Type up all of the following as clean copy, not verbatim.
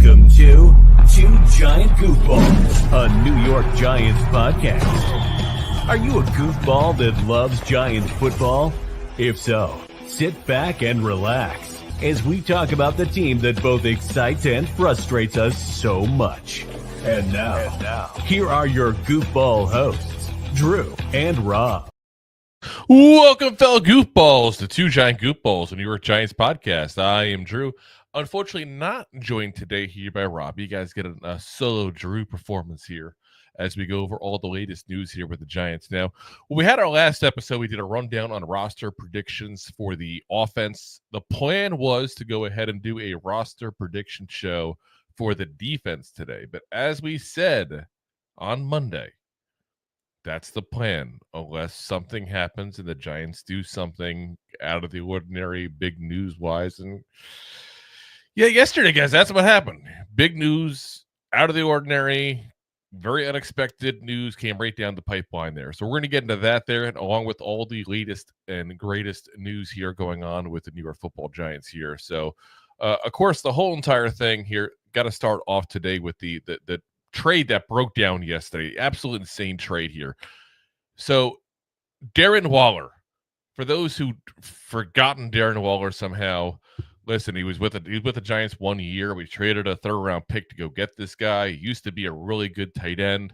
Welcome to Two Giant Goofballs, a New York Giants podcast. Are you a goofball that loves Giants football? If so, sit back and relax as we talk about the team that both excites and frustrates us so much. And now, here are your goofball hosts, Drew and Rob. Welcome, fellow goofballs, to Two Giant Goofballs, a New York Giants podcast. I am Drew. Unfortunately, not joined today here by Rob. You guys get a solo Drew performance here as we go over all the latest news here with the Giants. Now, when we had our last episode, we did a rundown on roster predictions for the offense. The plan was to go ahead and do a roster prediction show for the defense today. But as we said on Monday, that's the plan, unless something happens and the Giants do something out of the ordinary, big news-wise. And yeah, yesterday, guys, that's what happened. Big news, out of the ordinary, very unexpected news came right down the pipeline there. So we're going to get into that there, and along with all the latest and greatest news here going on with the New York Football Giants here. So, of course, the whole entire thing here, got to start off today with the trade that broke down yesterday. Absolute insane trade here. So, Darren Waller, for those who forgotten Darren Waller somehow, listen, he was with the Giants 1 year. We traded a third-round pick to go get this guy. He used to be a really good tight end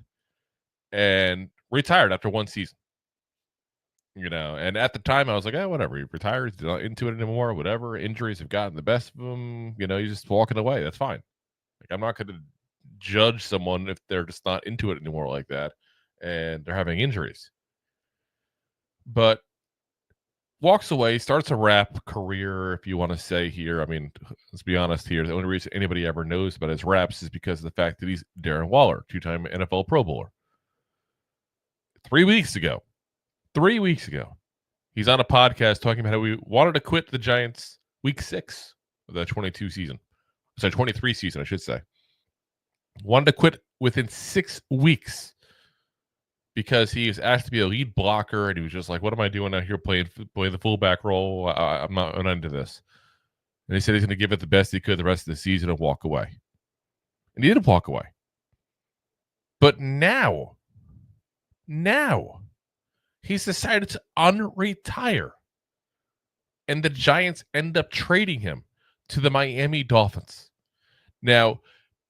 and retired after one season. You know, and at the time, I was like, whatever. He retired. He's not into it anymore, whatever. Injuries have gotten the best of him. You know, he's just walking away. That's fine. Like, I'm not going to judge someone if they're just not into it anymore like that and they're having injuries. But walks away, starts a rap career, if you want to say here. I mean, let's be honest here. The only reason anybody ever knows about his raps is because of the fact that he's Darren Waller, two-time NFL Pro Bowler. 3 weeks ago, he's on a podcast talking about how we wanted to quit the Giants week 6 of the 23 season, I should say. Wanted to quit within 6 weeks because he was asked to be a lead blocker, and he was just like, what am I doing out here playing the fullback role? I'm not into this. And he said he's going to give it the best he could the rest of the season and walk away. And he did walk away. But now, he's decided to unretire. And the Giants end up trading him to the Miami Dolphins. Now,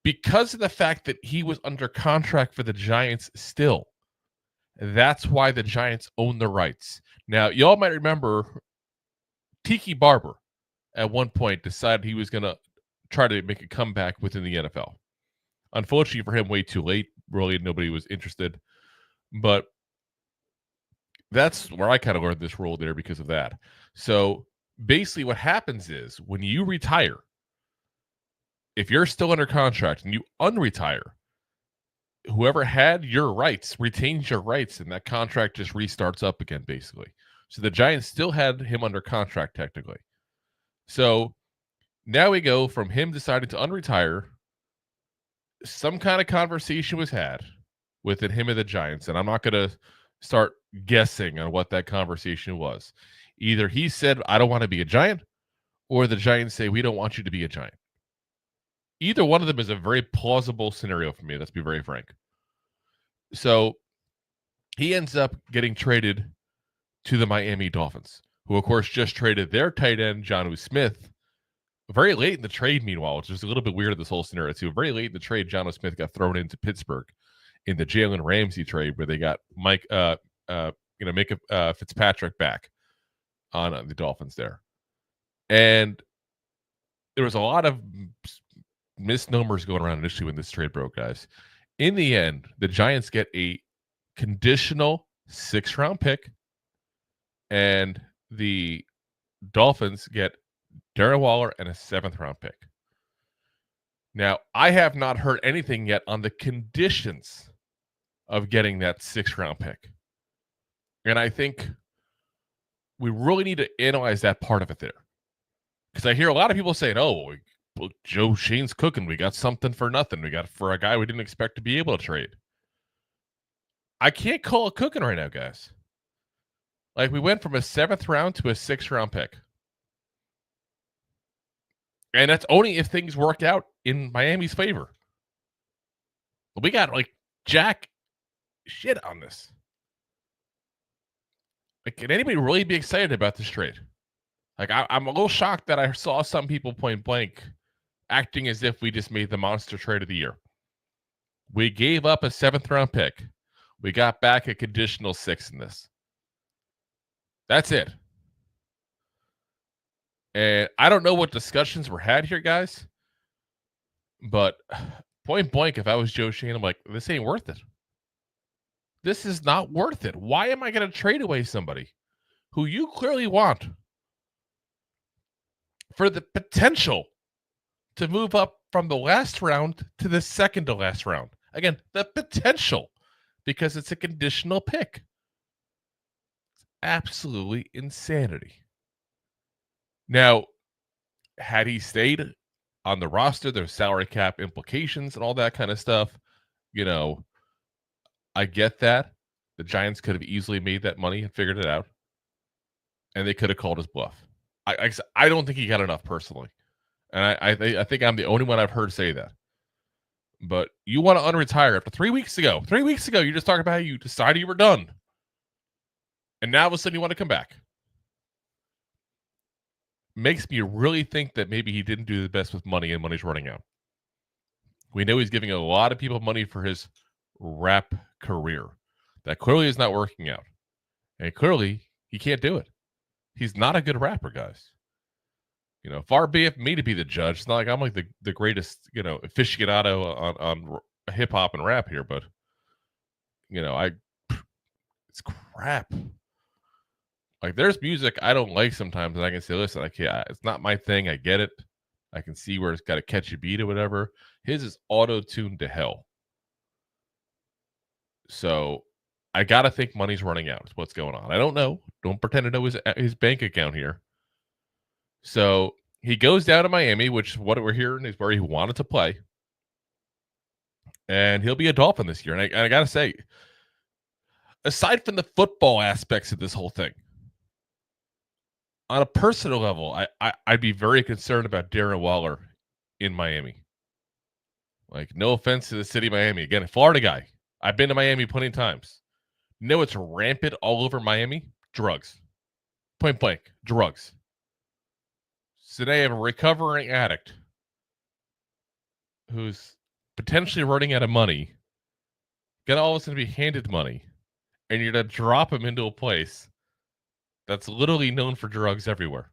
because of the fact that he was under contract for the Giants still, that's why the Giants own the rights. Now, y'all might remember Tiki Barber at one point decided he was going to try to make a comeback within the NFL. Unfortunately for him, way too late. Really, nobody was interested. But that's where I kind of learned this role there because of that. So basically what happens is when you retire, if you're still under contract and you unretire, whoever had your rights retains your rights, and that contract just restarts up again, basically. So the Giants still had him under contract, technically. So now we go from him deciding to unretire. Some kind of conversation was had within him and the Giants, and I'm not going to start guessing on what that conversation was. Either he said, I don't want to be a Giant, or the Giants say, we don't want you to be a Giant. Either one of them is a very plausible scenario for me, let's be very frank. So he ends up getting traded to the Miami Dolphins, who, of course, just traded their tight end, Jonnu Smith, very late in the trade, meanwhile, which is a little bit weird, this whole scenario, too. Very late in the trade, Jonnu Smith got thrown into Pittsburgh in the Jalen Ramsey trade, where they got Micah Fitzpatrick back on the Dolphins there. And there was a lot of misnomers going around initially when this trade broke, guys. In the end, the Giants get a conditional 6th-round pick, and the Dolphins get Darren Waller and a 7th-round pick. Now, I have not heard anything yet on the conditions of getting that 6th-round pick. And I think we really need to analyze that part of it there. Because I hear a lot of people saying, Joe Shane's cooking. We got something for nothing. We got for a guy we didn't expect to be able to trade. I can't call it cooking right now, guys. Like, we went from a 7th round to a 6th round pick. And that's only if things work out in Miami's favor. We got like jack shit on this. Like, can anybody really be excited about this trade? Like, I'm a little shocked that I saw some people point blank acting as if we just made the monster trade of the year. We gave up a 7th round pick. We got back a conditional 6 in this. That's it. And I don't know what discussions were had here, guys. But point blank, if I was Joe Shane, I'm like, this ain't worth it. This is not worth it. Why am I going to trade away somebody who you clearly want for the potential to move up from the last round to the second to last round? Again, the potential, because it's a conditional pick. It's absolutely insanity. Now, had he stayed on the roster, there's salary cap implications and all that kind of stuff. You know, I get that. The Giants could have easily made that money and figured it out. And they could have called his bluff. I don't think he got enough personally. And I think I'm the only one I've heard say that. But you want to unretire after 3 weeks ago. 3 weeks ago, you just talked about how you decided you were done. And now all of a sudden you want to come back. Makes me really think that maybe he didn't do the best with money and money's running out. We know he's giving a lot of people money for his rap career. That clearly is not working out. And clearly, he can't do it. He's not a good rapper, guys. You know, far be it me to be the judge. It's not like I'm like the greatest, you know, aficionado on hip hop and rap here, but you know, it's crap. Like, there's music I don't like sometimes, and I can say, listen, it's not my thing. I get it. I can see where it's got a catchy beat or whatever. His is auto-tuned to hell. So I got to think money's running out is what's going on. I don't know. Don't pretend to know his bank account here. So he goes down to Miami, which what we're hearing is where he wanted to play. And he'll be a Dolphin this year. And I got to say, aside from the football aspects of this whole thing, on a personal level, I'd be very concerned about Darren Waller in Miami. Like, no offense to the city of Miami. Again, a Florida guy. I've been to Miami plenty of times. You know what's rampant all over Miami? Drugs. Point blank, drugs. So they have a recovering addict who's potentially running out of money, gonna all of a sudden be handed money, and you're gonna drop him into a place that's literally known for drugs everywhere.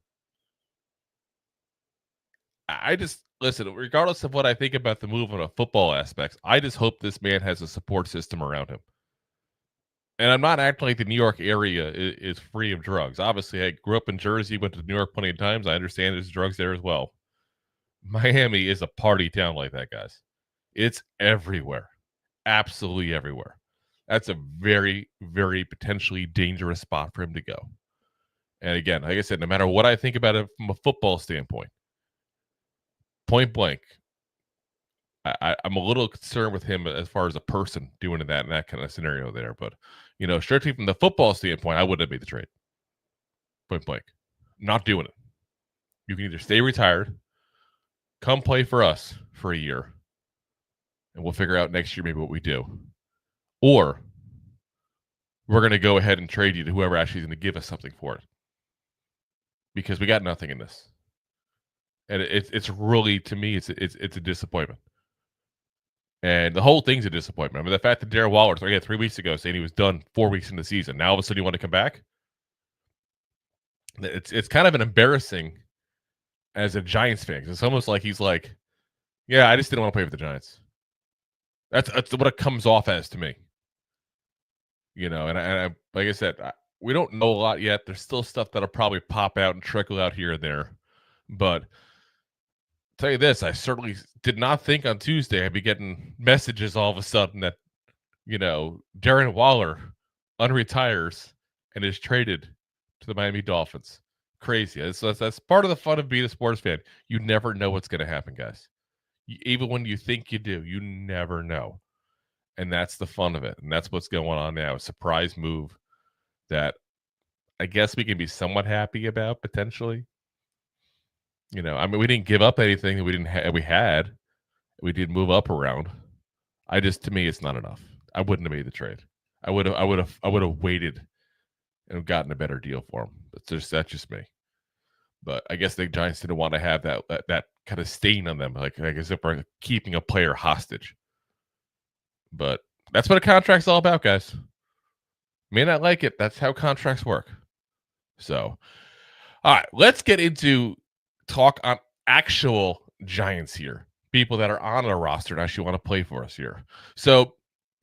I just, listen, regardless of what I think about the move on a football aspects, I just hope this man has a support system around him. And I'm not acting like the New York area is free of drugs. Obviously, I grew up in Jersey, went to New York plenty of times. I understand there's drugs there as well. Miami is a party town like that, guys. It's everywhere. Absolutely everywhere. That's a very, very potentially dangerous spot for him to go. And again, like I said, no matter what I think about it from a football standpoint, point blank, I'm a little concerned with him as far as a person doing that in that kind of scenario there. But, you know, strictly from the football standpoint, I wouldn't have made the trade. Point blank. Not doing it. You can either stay retired, come play for us for a year, and we'll figure out next year maybe what we do. Or we're going to go ahead and trade you to whoever actually is going to give us something for it. Because we got nothing in this. And it's really, to me, it's a disappointment. And the whole thing's a disappointment. I mean, the fact that Darren Waller, 3 weeks ago, saying he was done 4 weeks into the season. Now all of a sudden you want to come back? It's kind of an embarrassing as a Giants fan. It's almost like he's like, yeah, I just didn't want to play for the Giants. That's what it comes off as to me. You know, and I like I said, we don't know a lot yet. There's still stuff that'll probably pop out and trickle out here and there. But tell you this, I certainly did not think on Tuesday I'd be getting messages all of a sudden that, you know, Darren Waller unretires and is traded to the Miami Dolphins. Crazy. That's part of the fun of being a sports fan. You never know what's going to happen, guys. Even when you think you do, you never know. And that's the fun of it. And that's what's going on now. A surprise move that I guess we can be somewhat happy about potentially. You know, I mean, we didn't give up anything that we had. We did move up around. To me, it's not enough. I wouldn't have made the trade. I would have waited and gotten a better deal for him. That's just me. But I guess the Giants didn't want to have that kind of stain on them, like as if we're keeping a player hostage. But that's what a contract's all about, guys. May not like it. That's how contracts work. So, all right, let's get into talk on actual Giants here. People that are on our roster and actually want to play for us here. So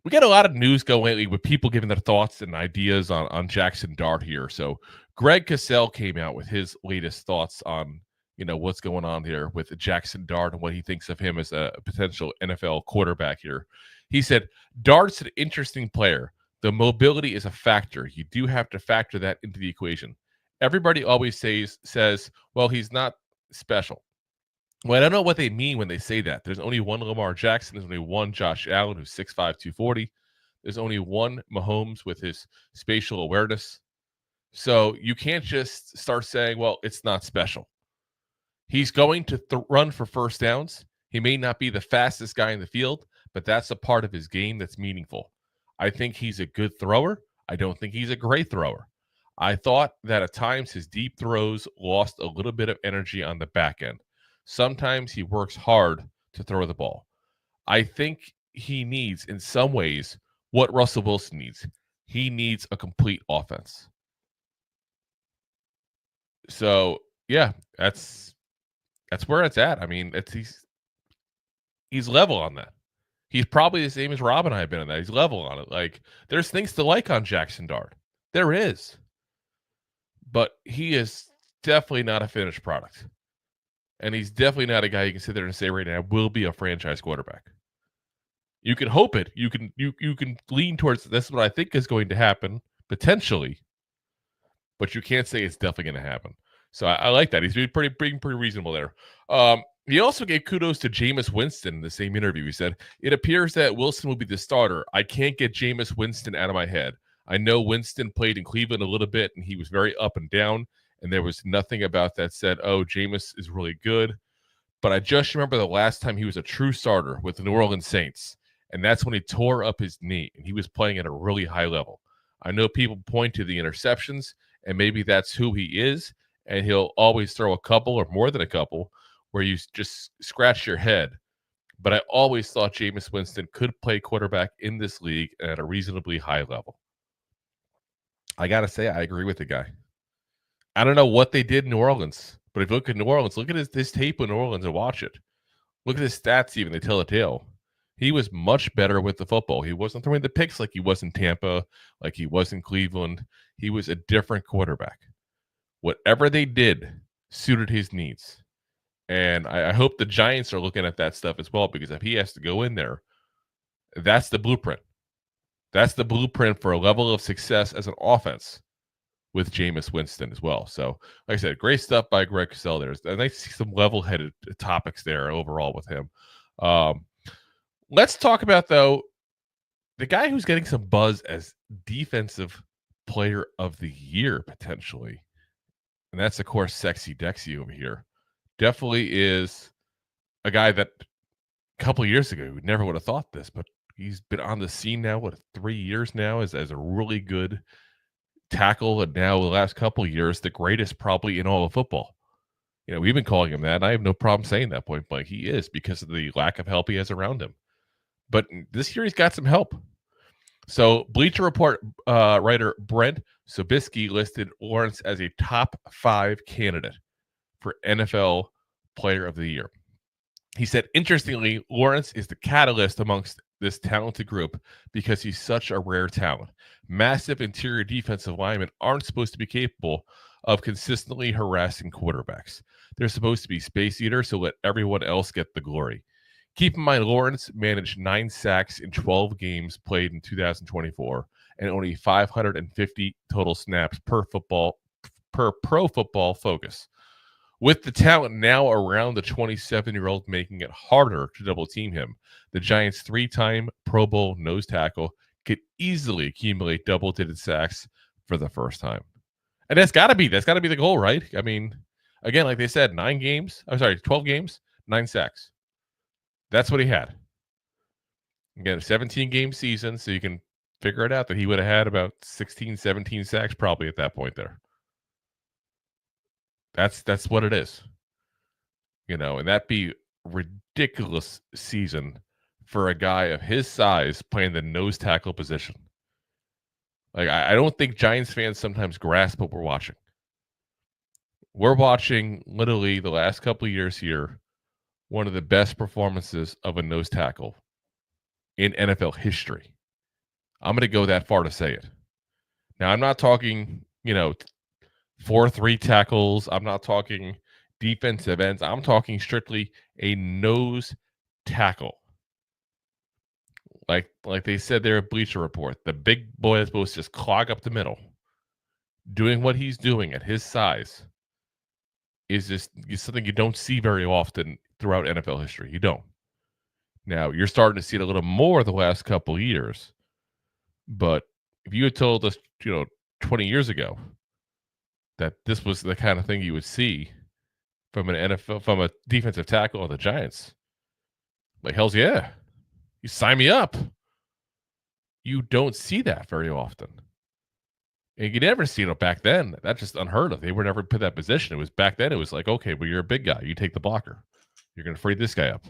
we get a lot of news going lately with people giving their thoughts and ideas on Jaxson Dart here. So Greg Cosell came out with his latest thoughts on, what's going on here with Jaxson Dart and what he thinks of him as a potential NFL quarterback here. He said, Dart's an interesting player. The mobility is a factor. You do have to factor that into the equation. Everybody always says, well, he's not special. Well, I don't know what they mean when they say that. There's only one Lamar Jackson. There's only one Josh Allen who's 6'5", 240. There's only one Mahomes with his spatial awareness. So you can't just start saying, well, it's not special. He's going to run for first downs. He may not be the fastest guy in the field, but that's a part of his game that's meaningful. I think he's a good thrower. I don't think he's a great thrower. I thought that at times his deep throws lost a little bit of energy on the back end. Sometimes he works hard to throw the ball. I think he needs, in some ways, what Russell Wilson needs. He needs a complete offense. So, yeah, that's where it's at. I mean, he's level on that. He's probably the same as Rob and I have been on that. He's level on it. Like, there's things to like on Jaxson Dart. There is. But he is definitely not a finished product. And he's definitely not a guy you can sit there and say right now will be a franchise quarterback. You can hope it. You can lean towards that's what I think is going to happen, potentially. But you can't say it's definitely going to happen. So I like that. He's being pretty reasonable there. He also gave kudos to Jameis Winston in the same interview. He said, it appears that Wilson will be the starter. I can't get Jameis Winston out of my head. I know Winston played in Cleveland a little bit, and he was very up and down, and there was nothing about that said, oh, Jameis is really good. But I just remember the last time he was a true starter with the New Orleans Saints, and that's when he tore up his knee, and he was playing at a really high level. I know people point to the interceptions, and maybe that's who he is, and he'll always throw a couple or more than a couple where you just scratch your head. But I always thought Jameis Winston could play quarterback in this league at a reasonably high level. I got to say, I agree with the guy. I don't know what they did in New Orleans, but if you look at New Orleans, look at his tape in New Orleans and watch it. Look at his stats even. They tell a tale. He was much better with the football. He wasn't throwing the picks like he was in Tampa, like he was in Cleveland. He was a different quarterback. Whatever they did suited his needs. And I hope the Giants are looking at that stuff as well, because if he has to go in there, that's the blueprint. That's the blueprint for a level of success as an offense with Jameis Winston as well. So, like I said, great stuff by Greg Cosell there. I nice to see some level-headed topics there overall with him. Let's talk about, though, the guy who's getting some buzz as Defensive Player of the Year, potentially. And that's, of course, Sexy Dexy over here. Definitely is a guy that a couple of years ago, we never would have thought this, but he's been on the scene now, 3 years now as a really good tackle, and now the last couple of years, the greatest probably in all of football. We've been calling him that, and I have no problem saying that point blank. He is, because of the lack of help he has around him. But this year, he's got some help. So Bleacher Report writer Brent Sobisky listed Lawrence as a top 5 candidate for NFL Player of the Year. He said, interestingly, Lawrence is the catalyst amongst this talented group because he's such a rare talent. Massive interior defensive linemen aren't supposed to be capable of consistently harassing quarterbacks. They're supposed to be space eaters, so let everyone else get the glory. Keep in mind, Lawrence managed 9 sacks in 12 games played in 2024 and only 550 total snaps per Pro Football Focus. With the talent now around the 27-year-old making it harder to double-team him, the Giants' 3-time Pro Bowl nose tackle could easily accumulate double-digit sacks for the first time. And that's got to be the goal, right? I mean, again, like they said, 12 games, 9 sacks. That's what he had. Again, a 17-game season, so you can figure it out that he would have had about 16, 17 sacks probably at that point there. That's what it is. And that'd be ridiculous season for a guy of his size playing the nose tackle position. Like, I don't think Giants fans sometimes grasp what we're watching. We're watching literally the last couple of years here, one of the best performances of a nose tackle in NFL history. I'm going to go that far to say it. Now, I'm not talking, 4-3 tackles. I'm not talking defensive ends. I'm talking strictly a nose tackle. Like they said there at Bleacher Report, the big boy that's supposed to just clog up the middle. Doing what he's doing at his size is something you don't see very often throughout NFL history. You don't. Now, you're starting to see it a little more the last couple of years. But if you had told us, 20 years ago that this was the kind of thing you would see from a defensive tackle on the Giants, like, hell's yeah. You sign me up. You don't see that very often. And you never see it back then. That's just unheard of. They were never put in that position. It was back then. It was like, okay, well, you're a big guy. You take the blocker. You're going to free this guy up.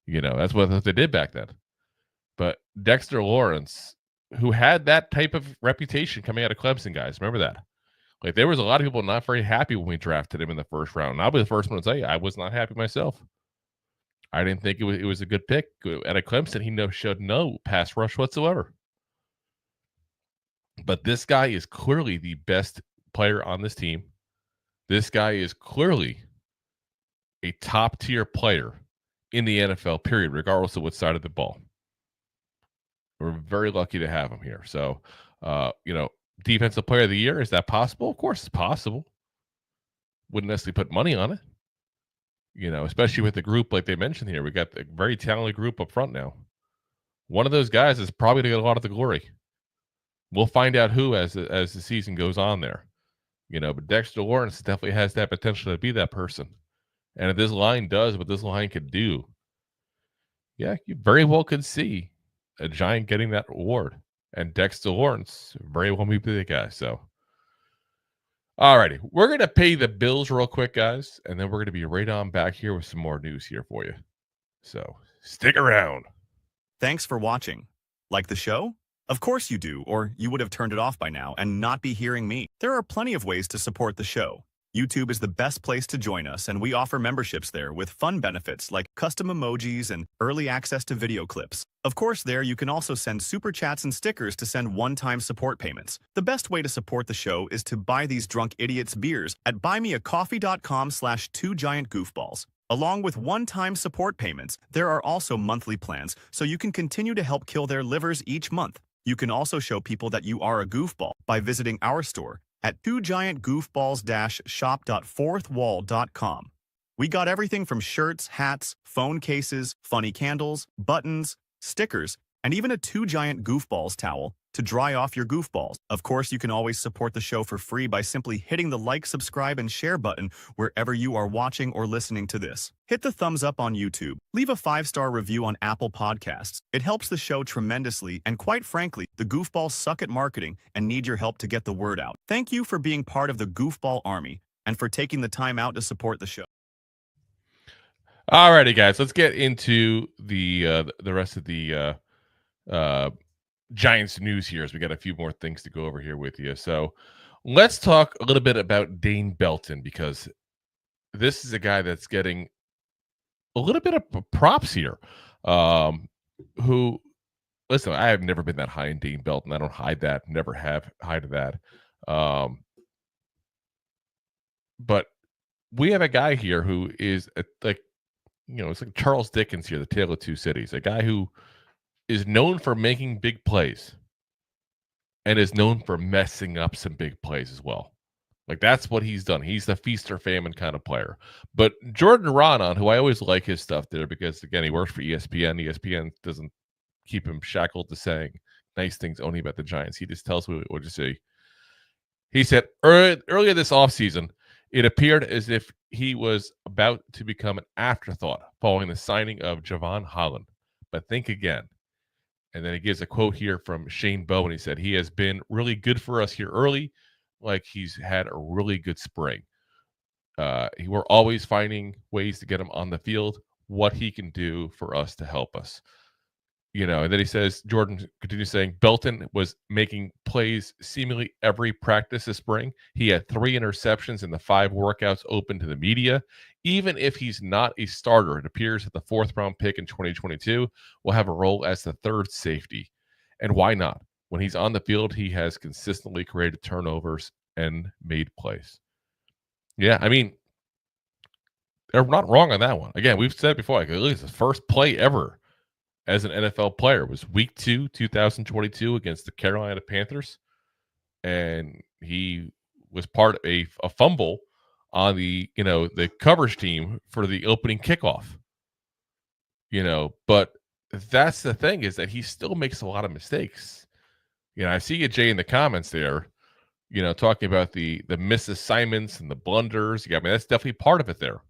That's what they did back then. But Dexter Lawrence, who had that type of reputation coming out of Clemson, guys, remember that. Like, there was a lot of people not very happy when we drafted him in the first round. And I'll be the first one to tell you, I was not happy myself. I didn't think it was a good pick. At a Clemson, he showed no pass rush whatsoever. But this guy is clearly the best player on this team. This guy is clearly a top-tier player in the NFL, period, regardless of what side of the ball. We're very lucky to have him here. So, Defensive Player of the Year, is that possible? Of course it's possible. Wouldn't necessarily put money on it. Especially with the group like they mentioned here. We got a very talented group up front now. One of those guys is probably to get a lot of the glory. We'll find out who as the season goes on there. But Dexter Lawrence definitely has that potential to be that person. And if this line does what this line could do, yeah, you very well could see a Giant getting that award. And Dexter Lawrence very well may be the guy. So, all righty. We're going to pay the bills real quick, guys. And then we're going to be right on back here with some more news here for you. So, stick around. Thanks for watching. Like the show? Of course you do, or you would have turned it off by now and not be hearing me. There are plenty of ways to support the show. YouTube is the best place to join us, and we offer memberships there with fun benefits like custom emojis and early access to video clips. Of course, there you can also send super chats and stickers to send one-time support payments. The best way to support the show is to buy these drunk idiots beers at buymeacoffee.com/2giantgoofballs. Along with one-time support payments, there are also monthly plans, so you can continue to help kill their livers each month. You can also show people that you are a goofball by visiting our store at 2giantgoofballs-shop.fourthwall.com. We got everything from shirts, hats, phone cases, funny candles, buttons, stickers, and even a 2 Giant Goofballs towel to dry off your goofballs. Of course, you can always support the show for free by simply hitting the like, subscribe, and share button wherever you are watching or listening to this. Hit the thumbs up on YouTube. Leave a 5-star review on Apple Podcasts. It helps the show tremendously, and quite frankly, the Goofballs suck at marketing and need your help to get the word out. Thank you for being part of the Goofball Army and for taking the time out to support the show. All righty, guys, let's get into the rest of the Giants news here, as we got a few more things to go over here with you. So let's talk a little bit about Dane Beltton, because this is a guy that's getting a little bit of props here. Who, listen, I have never been that high in Dane Beltton. I don't hide that. Never have hided that. But we have a guy here who is it's like Charles Dickens here, the Tale of Two Cities, a guy who is known for making big plays and is known for messing up some big plays as well. Like, that's what he's done. He's the feast or famine kind of player. But Jordan Raanan, who I always like his stuff there because, again, he works for ESPN. ESPN doesn't keep him shackled to saying nice things only about the Giants. He just tells me what to say. He said, earlier this offseason, It appeared as if he was about to become an afterthought following the signing of Javon Holland. But think again. And then he gives a quote here from Shane Bowen. He said, he has been really good for us here early, like he's had a really good spring. We're always finding ways to get him on the field, what he can do for us to help us. And then he says, Jordan continues saying, Belton was making plays seemingly every practice this spring. He had 3 interceptions in the 5 workouts open to the media. Even if he's not a starter, it appears that the 4th-round pick in 2022 will have a role as the 3rd safety. And why not? When he's on the field, he has consistently created turnovers and made plays. Yeah, I mean, they're not wrong on that one. Again, we've said it before, like, at least the first play ever as an NFL player was week 2, 2022 against the Carolina Panthers. And he was part of a fumble on the coverage team for the opening kickoff. But that's the thing, is that he still makes a lot of mistakes. I see you, Jay, in the comments there, talking about the misassignments and the blunders. Yeah, I mean, that's definitely part of it there.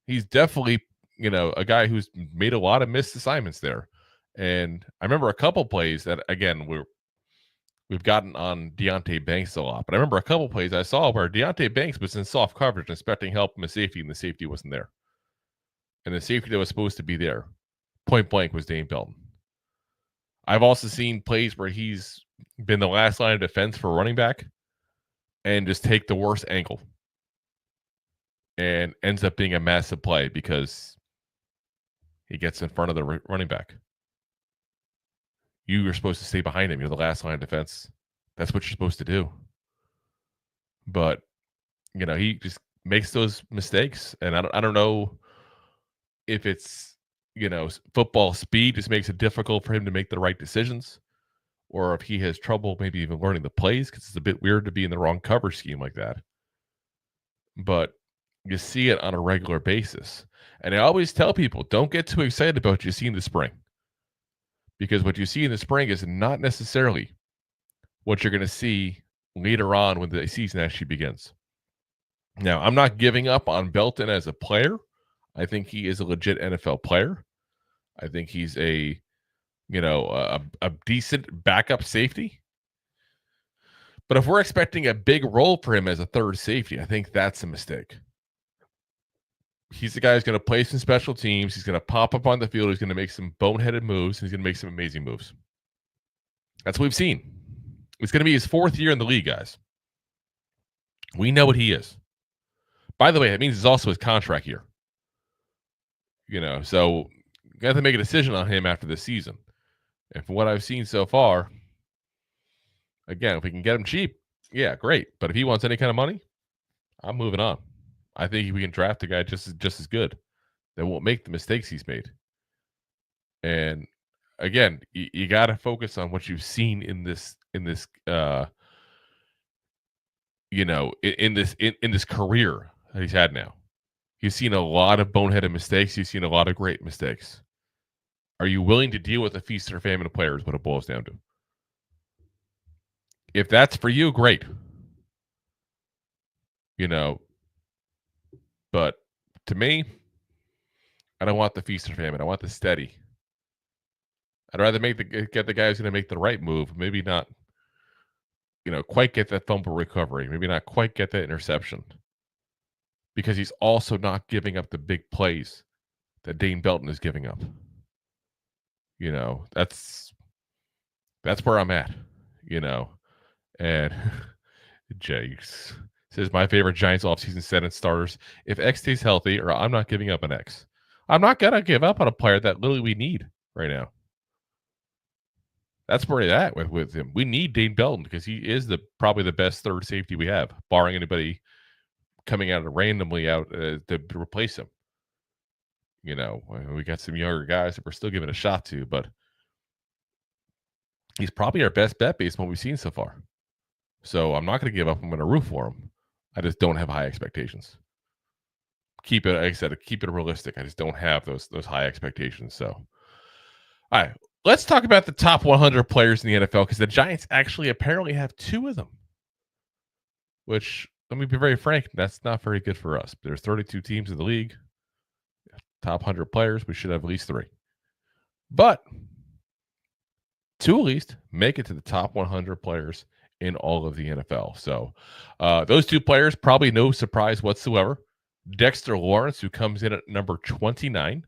He's definitely a guy who's made a lot of missed assignments there. And I remember a couple plays that, again, we've gotten on Deonte Banks a lot. But I remember a couple plays I saw where Deonte Banks was in soft coverage expecting help from a safety, and the safety wasn't there. And the safety that was supposed to be there, point blank, was Dane Beltton. I've also seen plays where he's been the last line of defense for a running back and just take the worst angle and ends up being a massive play because he gets in front of the running back. You are supposed to stay behind him. You're the last line of defense. That's what you're supposed to do. But, he just makes those mistakes. And I don't know if it's, football speed just makes it difficult for him to make the right decisions, or if he has trouble maybe even learning the plays, because it's a bit weird to be in the wrong coverage scheme like that. But you see it on a regular basis. And I always tell people, don't get too excited about what you see in the spring. Because what you see in the spring is not necessarily what you're going to see later on when the season actually begins. Now, I'm not giving up on Belton as a player. I think he is a legit NFL player. I think he's a decent backup safety. But if we're expecting a big role for him as a 3rd safety, I think that's a mistake. He's the guy who's going to play some special teams. He's going to pop up on the field. He's going to make some boneheaded moves. And he's going to make some amazing moves. That's what we've seen. It's going to be his 4th year in the league, guys. We know what he is. By the way, that means it's also his contract year. So you got to make a decision on him after this season. And from what I've seen so far, again, if we can get him cheap, yeah, great. But if he wants any kind of money, I'm moving on. I think we can draft a guy just as good that won't make the mistakes he's made. And again, you got to focus on what you've seen in this career that he's had now. You've seen a lot of boneheaded mistakes. You've seen a lot of great mistakes. Are you willing to deal with a feast or famine of players? What it boils down to. If that's for you, great. But to me, I don't want the feast or famine. I want the steady. I'd rather get the guy who's going to make the right move. Maybe not, quite get that fumble recovery. Maybe not quite get that interception. Because he's also not giving up the big plays that Dane Beltton is giving up. That's where I'm at. And Jay says, my favorite Giants offseason sentence starters: if X stays healthy, or I'm not giving up an X. I'm not going to give up on a player that literally we need right now. That's where they're at with him. We need Dane Beltton because he is probably the best 3rd safety we have, barring anybody coming out randomly out to replace him. We got some younger guys that we're still giving a shot to, but he's probably our best bet based on what we've seen so far. So I'm not going to give up. I'm going to root for him. I just don't have high expectations. Keep it, like I said, keep it realistic. I just don't have those high expectations. So, all right, let's talk about the top 100 players in the NFL, because the Giants actually apparently have 2 of them, which let me be very frank, that's not very good for us. There's 32 teams in the league, top 100 players. We should have at least 3. But 2 at least make it to the top 100 players in all of the NFL. So those 2 players, probably no surprise whatsoever. Dexter Lawrence, who comes in at number 29,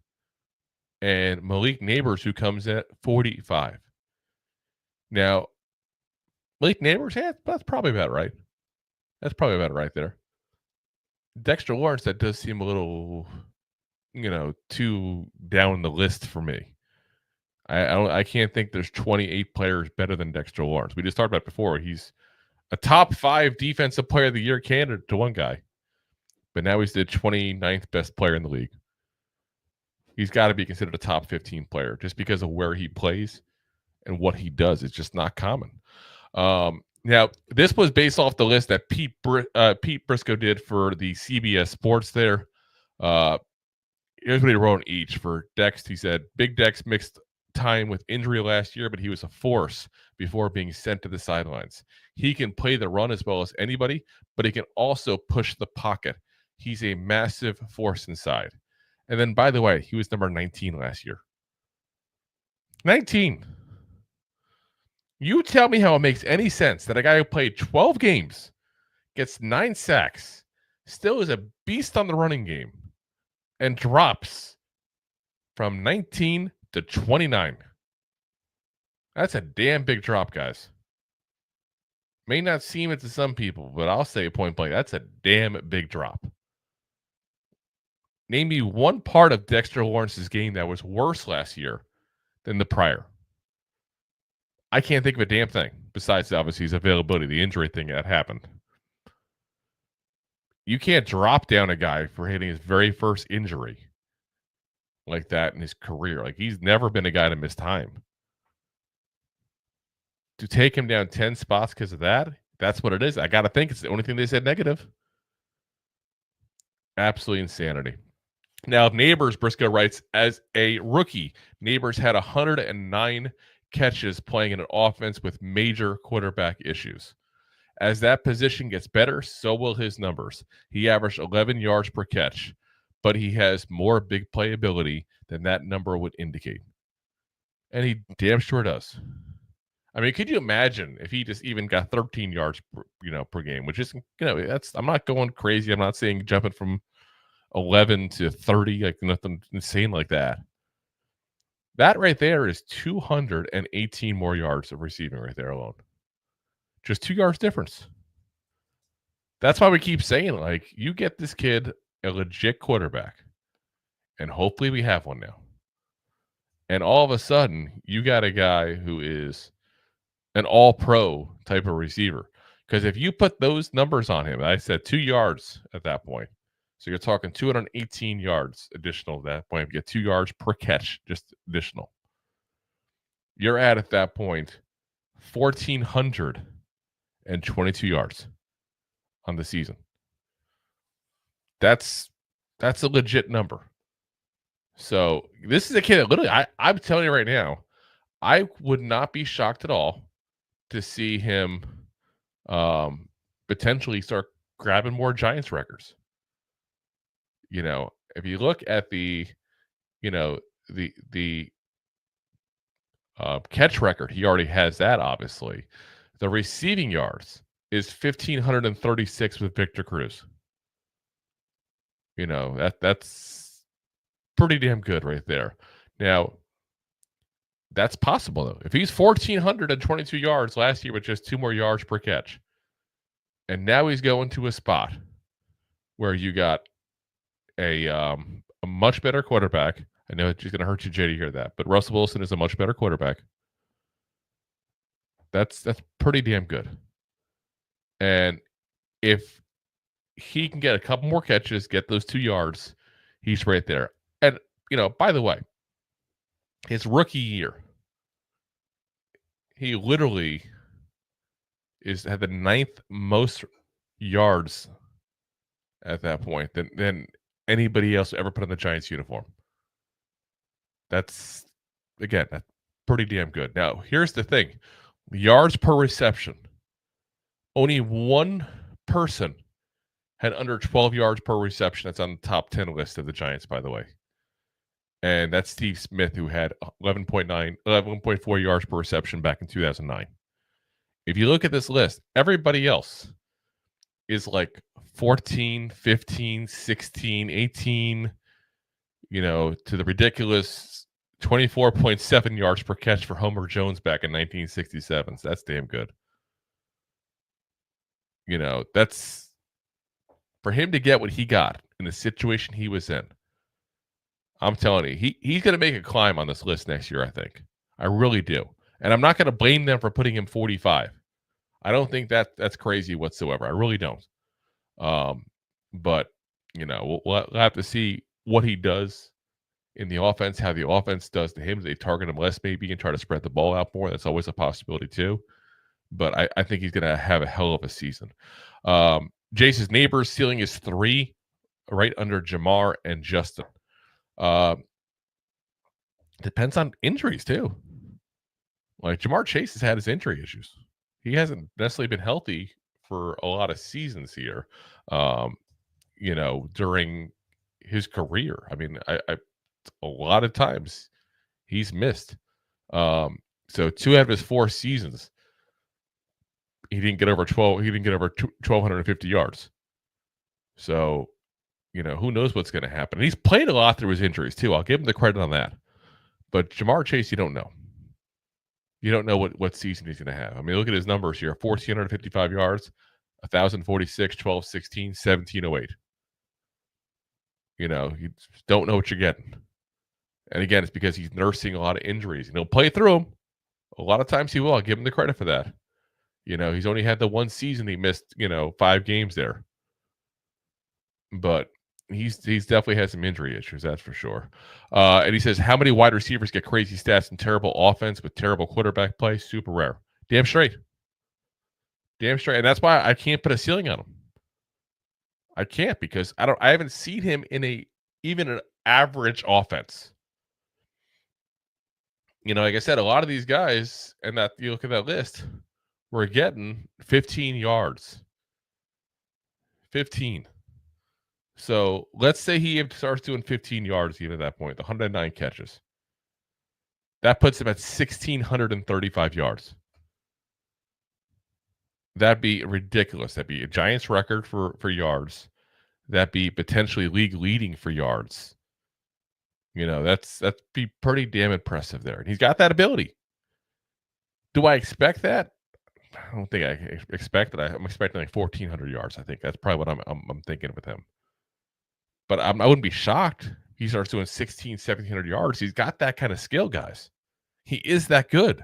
and Malik Neighbors, who comes in at 45. Now, Malik Neighbors, yeah, that's probably about right. That's probably about right there. Dexter Lawrence, that does seem a little, too down the list for me. I can't think there's 28 players better than Dexter Lawrence. We just talked about it before. He's a top 5 defensive player of the year candidate to one guy. But now he's the 29th best player in the league. He's got to be considered a top 15 player just because of where he plays and what he does. It's just not common. Now, this was based off the list that Pete Briscoe did for the CBS Sports there. Here's what he wrote on each. For Dex, he said, Big Dex mixed time with injury last year, but he was a force before being sent to the sidelines. He can play the run as well as anybody, but he can also push the pocket. He's a massive force inside. And then, by the way, he was number 19 last year. 19. You tell me how it makes any sense that a guy who played 12 games, gets 9 sacks, still is a beast on the running game, and drops from 19 to 29. That's a damn big drop, guys. May not seem it to some people, but I'll say point blank, that's a damn big drop. Name me one part of Dexter Lawrence's game that was worse last year than the prior. I can't think of a damn thing besides obviously his availability, the injury thing that happened. You can't drop down a guy for hitting his very first injury like that in his career. Like, he's never been a guy to miss time. To take him down 10 spots because of that, that's what it is. I got to think it's the only thing they said negative. Absolutely insanity. Now, Neighbors, Briscoe writes, as a rookie, Neighbors had 109 catches playing in an offense with major quarterback issues. As that position gets better, so will his numbers. He averaged 11 yards per catch, but he has more big play ability than that number would indicate. And he damn sure does. I mean, could you imagine if he just even got 13 yards per game, which is, I'm not going crazy. I'm not saying jumping from 11 to 30, like nothing insane like that. That right there is 218 more yards of receiving right there alone. Just 2 yards difference. That's why we keep saying, like, you get this kid a legit quarterback, and hopefully we have one now. And all of a sudden, you got a guy who is an all-pro type of receiver. Because if you put those numbers on him, I said 2 yards at that point. So you're talking 218 yards additional at that point. You get 2 yards per catch, just additional. You're at that point, 1,422 yards on the season. That's a legit number. So this is a kid that literally, I'm telling you right now, I would not be shocked at all to see him potentially start grabbing more Giants records. If you look at the catch record, he already has that, obviously. The receiving yards is 1,536 with Victor Cruz. That's pretty damn good right there. Now, that's possible, though. If he's 1,422 yards last year with just 2 more yards per catch, and now he's going to a spot where you got a much better quarterback. I know it's just going to hurt you, Jay, to hear that, but Russell Wilson is a much better quarterback. That's pretty damn good. And if he can get a couple more catches, get those 2 yards, he's right there. And, by the way, his rookie year, he literally had the 9th most yards at that point than anybody else ever put on the Giants uniform. That's pretty damn good. Now, here's the thing. Yards per reception. Only one person had under 12 yards per reception. That's on the top 10 list of the Giants, by the way. And that's Steve Smith, who had 11.4 yards per reception back in 2009. If you look at this list, everybody else is like 14, 15, 16, 18, to the ridiculous 24.7 yards per catch for Homer Jones back in 1967. So that's damn good. That's for him to get what he got in the situation he was in. I'm telling you, he's going to make a climb on this list next year, I think. I really do. And I'm not going to blame them for putting him 45. I don't think that's crazy whatsoever. I really don't. But, we'll have to see what he does in the offense, how the offense does to him. They target him less maybe and try to spread the ball out more. That's always a possibility too. But I think he's going to have a hell of a season. Jace's Neighbors ceiling is 3, right under Jamar and Justin. Depends on injuries too. Like Jamar Chase has had his injury issues. He hasn't necessarily been healthy for a lot of seasons here, during his career. I mean, I a lot of times he's missed. So 2 out of his 4 seasons, he didn't get over 12. He didn't get over 1,250 yards. So, who knows what's going to happen. And he's played a lot through his injuries too. I'll give him the credit on that. But Jamar Chase, you don't know. You don't know what season he's going to have. I mean, look at his numbers here: 1,455 yards, 1,046, 1216, 1708. You don't know what you're getting. And again, it's because he's nursing a lot of injuries. And he'll play through them. A lot of times he will. I'll give him the credit for that. He's only had the one season he missed, 5 games there. But he's definitely had some injury issues, that's for sure. And he says, how many wide receivers get crazy stats and terrible offense with terrible quarterback play? Super rare. Damn straight. And that's why I can't put a ceiling on him. I can't, because I haven't seen him in even an average offense. Like I said, a lot of these guys, and that you look at that list, we're getting 15 yards. 15. So let's say he starts doing 15 yards even at that point, the 109 catches. That puts him at 1,635 yards. That'd be ridiculous. That'd be a Giants record for yards. That'd be potentially league leading for yards. That'd be pretty damn impressive there. And he's got that ability. Do I expect that? I don't think I expect it. I'm expecting like 1,400 yards. I think that's probably what I'm thinking with him. But I wouldn't be shocked. He starts doing 1,700 yards. He's got that kind of skill, guys. He is that good.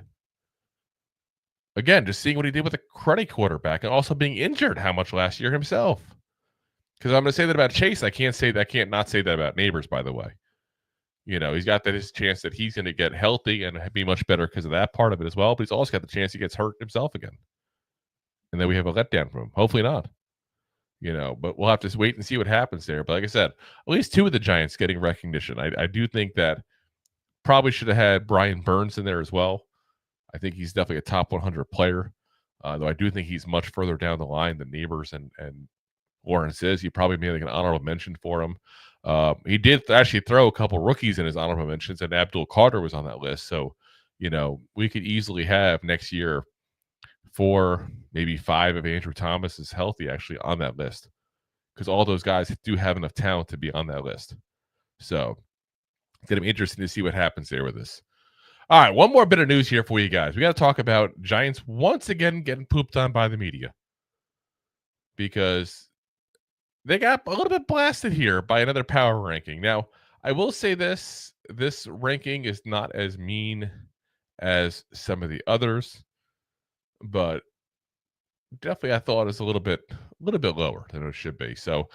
Again, just seeing what he did with a cruddy quarterback and also being injured how much last year himself. Because I'm going to say that about Chase. I can't not say that about Neighbors, by the way. He's got his chance that he's going to get healthy and be much better because of that part of it as well. But he's also got the chance he gets hurt himself again. And then we have a letdown from him. Hopefully not. But we'll have to wait and see what happens there. But like I said, at least 2 of the Giants getting recognition. I do think that probably should have had Brian Burns in there as well. I think he's definitely a top 100 player. Though I do think he's much further down the line than Neighbors and Lawrence is. He probably made like an honorable mention for him. He did actually throw a couple rookies in his honorable mentions, and Abdul Carter was on that list. So, we could easily have next year 4, maybe 5 if Andrew Thomas is healthy actually on that list, because all those guys do have enough talent to be on that list. So it's going to be interesting to see what happens there with this. All right, one more bit of news here for you guys. We got to talk about Giants once again getting pooped on by the media, because they got a little bit blasted here by another power ranking. Now, I will say this ranking is not as mean as some of the others, but definitely I thought it's a little bit lower than it should be. So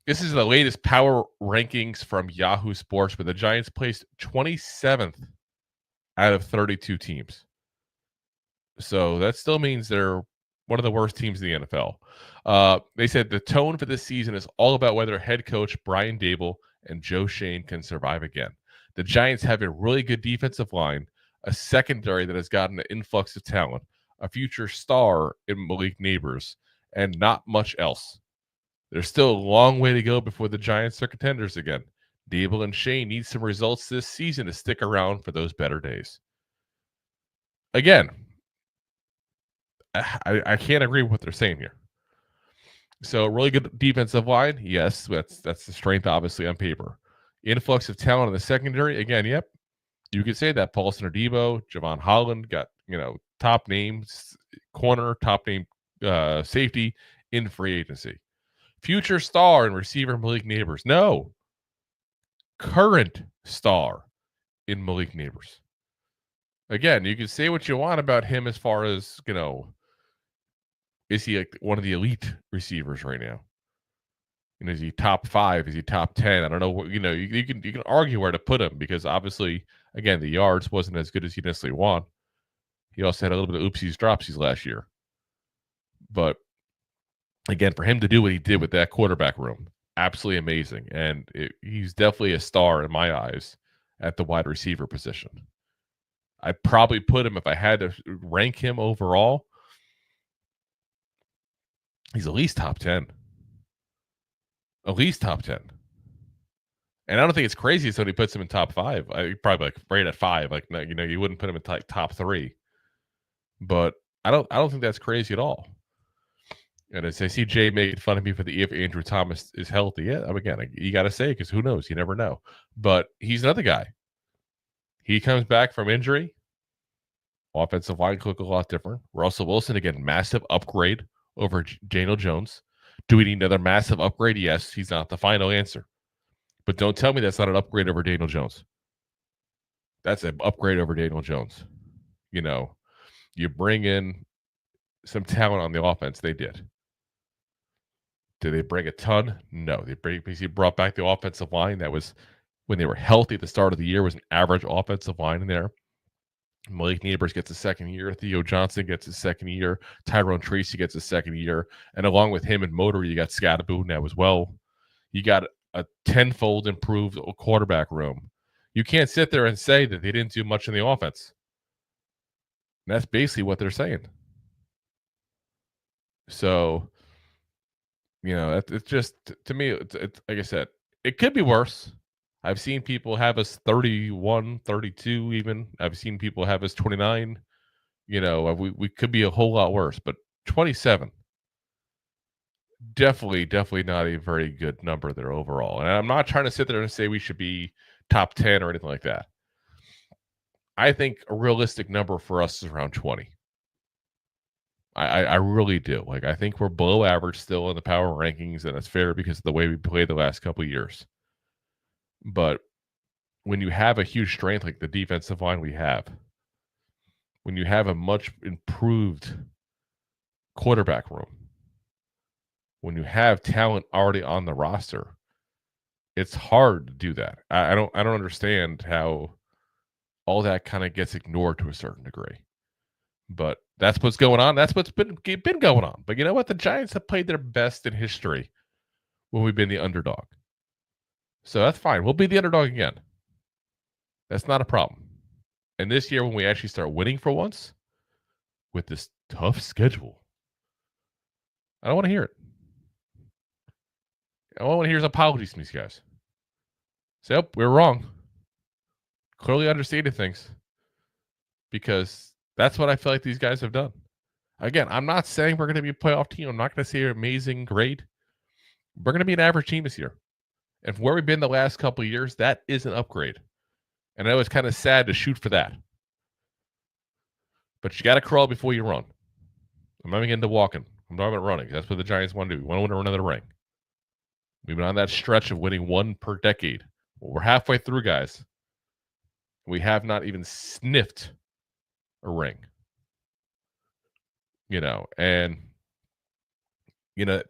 this is the latest power rankings from Yahoo Sports, where the Giants placed 27th out of 32 teams. So that still means they're one of the worst teams in the NFL. They said the tone for this season is all about whether head coach Brian Daboll and Joe Schoen can survive again. The Giants have a really good defensive line, a secondary that has gotten an influx of talent, a future star in Malik Neighbors, and not much else. There's still a long way to go before the Giants are contenders again. Dable and Shane need some results this season to stick around for those better days. Again, I can't agree with what they're saying here. So really good defensive line, yes, that's the strength obviously on paper. Influx of talent in the secondary, again, yep, you could say that. Paulson or Debo, Javon Holland got top names, corner, top name safety in free agency. Future star and receiver Malik Neighbors, no. Current star in Malik Neighbors. Again, you can say what you want about him as far as is he like one of the elite receivers right now? Is he top 5? Is he top 10? I don't know. You can argue where to put him because obviously, again, the yards wasn't as good as you necessarily want. He also had a little bit of oopsies, dropsies last year. But again, for him to do what he did with that quarterback room, absolutely amazing. And he's definitely a star in my eyes at the wide receiver position. I'd probably put him, if I had to rank him overall, he's at least top 10. At least top 10. And I don't think it's crazy so he puts him in top 5. Probably like right at 5. Like, you wouldn't put him in top 3. But I don't think that's crazy at all. And as I see Jay making fun of me for the if Andrew Thomas is healthy, yeah, again, you got to say, because who knows? You never know. But he's another guy. He comes back from injury. Offensive line look a lot different. Russell Wilson, again, massive upgrade over Daniel Jones. Do we need another massive upgrade? Yes, he's not the final answer. But don't tell me that's not an upgrade over Daniel Jones. That's an upgrade over Daniel Jones. You bring in some talent on the offense. They did. Did they bring a ton? No. They basically brought back the offensive line that was, when they were healthy at the start of the year, was an average offensive line in there. Malik Neighbors gets a second year. Theo Johnson gets his second year. Tyrone Tracy gets a second year. And along with him and Motor, you got Scatterboot now as well. You got a tenfold improved quarterback room. You can't sit there and say that they didn't do much in the offense. And that's basically what they're saying. So, it's just, to me, it's like I said, it could be worse. I've seen people have us 31, 32 even. I've seen people have us 29. We could be a whole lot worse, but 27. Definitely not a very good number there overall. And I'm not trying to sit there and say we should be top 10 or anything like that. I think a realistic number for us is around 20. I really do. I think we're below average still in the power rankings, and it's fair because of the way we played the last couple of years. But when you have a huge strength like the defensive line we have, when you have a much improved quarterback room, when you have talent already on the roster, it's hard to do that. I don't understand how all that kind of gets ignored to a certain degree. But that's what's going on. That's what's been going on. But you know what? The Giants have played their best in history when we've been the underdog. So that's fine. We'll be the underdog again. That's not a problem. And this year, when we actually start winning for once, with this tough schedule, I don't want to hear it. All I want to hear is apologies from these guys. Say, oh, we're wrong. Clearly understated things. Because that's what I feel like these guys have done. Again, I'm not saying we're going to be a playoff team. I'm not going to say you're amazing, great. We're going to be an average team this year. And from where we've been the last couple of years, that is an upgrade. And I know it's kind of sad to shoot for that. But you got to crawl before you run. I'm not even into walking. I'm talking about running. That's what the Giants want to do. We want to win another ring. We've been on that stretch of winning one per decade. Well, we're halfway through, guys. We have not even sniffed a ring. And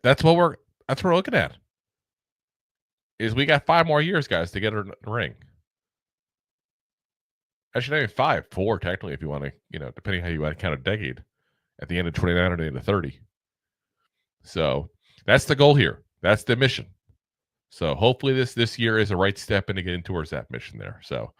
that's what we're looking at. Is we got 5 more years, guys, to get a ring. Actually, not even 5, 4 technically, if you want to, depending how you want to count a decade, at the end of 29 or the end of 30. So that's the goal here. That's the mission. So hopefully this year is a right step into getting towards that mission there. So,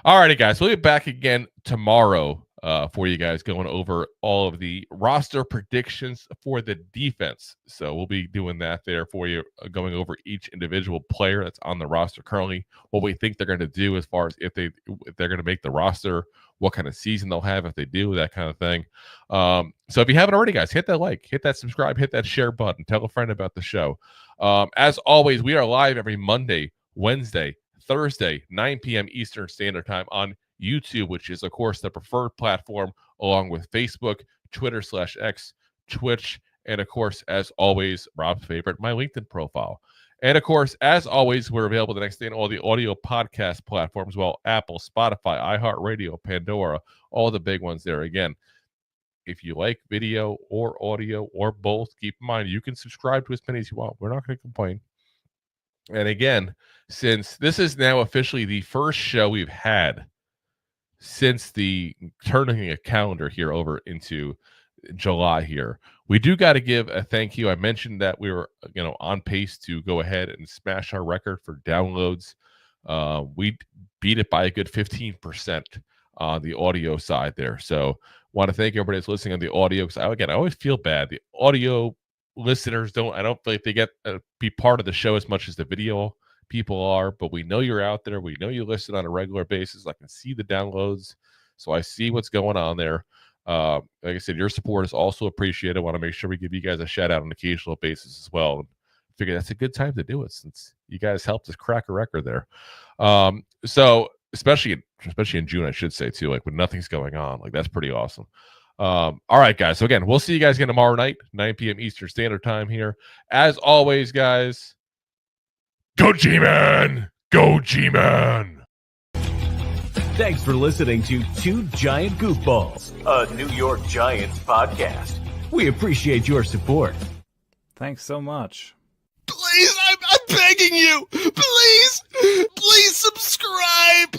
all righty, guys, we'll be back again tomorrow. for you guys, going over all of the roster predictions for the defense. So we'll be doing that there for you, going over each individual player that's on the roster currently, what we think they're going to do as far as if they're going to make the roster, what kind of season they'll have if they do, that kind of thing. So if you haven't already, guys, hit that like, hit that subscribe, hit that share button, tell a friend about the show. As always, we are live every Monday, Wednesday, Thursday, 9 p.m. Eastern Standard Time on YouTube, which is, of course, the preferred platform, along with Facebook, Twitter/X, Twitch, and, of course, as always, Rob's favorite, my LinkedIn profile. And, of course, as always, we're available the next day on all the audio podcast platforms, well, Apple, Spotify, iHeartRadio, Pandora, all the big ones there. Again, if you like video or audio or both, keep in mind you can subscribe to as many as you want. We're not going to complain. And again, since this is now officially the first show we've had since the turning a calendar here over into July here, we do got to give a thank you. I mentioned that we were, on pace to go ahead and smash our record for downloads. We beat it by a good 15% on the audio side there. So want to thank everybody that's listening on the audio, because I always feel bad. The audio listeners I don't feel like they get be part of the show as much as the video people are, but we know you're out there. We know you listen on a regular basis. I can see the downloads, so I see what's going on there. Like I said, your support is also appreciated. I want to make sure we give you guys a shout out on an occasional basis as well. And I figure that's a good time to do it, since you guys helped us crack a record there. So especially in June, I should say too, like when nothing's going on, like that's pretty awesome. All right, guys. So again, we'll see you guys again tomorrow night, 9 p.m. Eastern Standard Time here. As always, guys, go G-Man! Go G-Man! Thanks for listening to Two Giant Goofballs, a New York Giants podcast. We appreciate your support. Thanks so much. Please, I'm begging you. Please subscribe.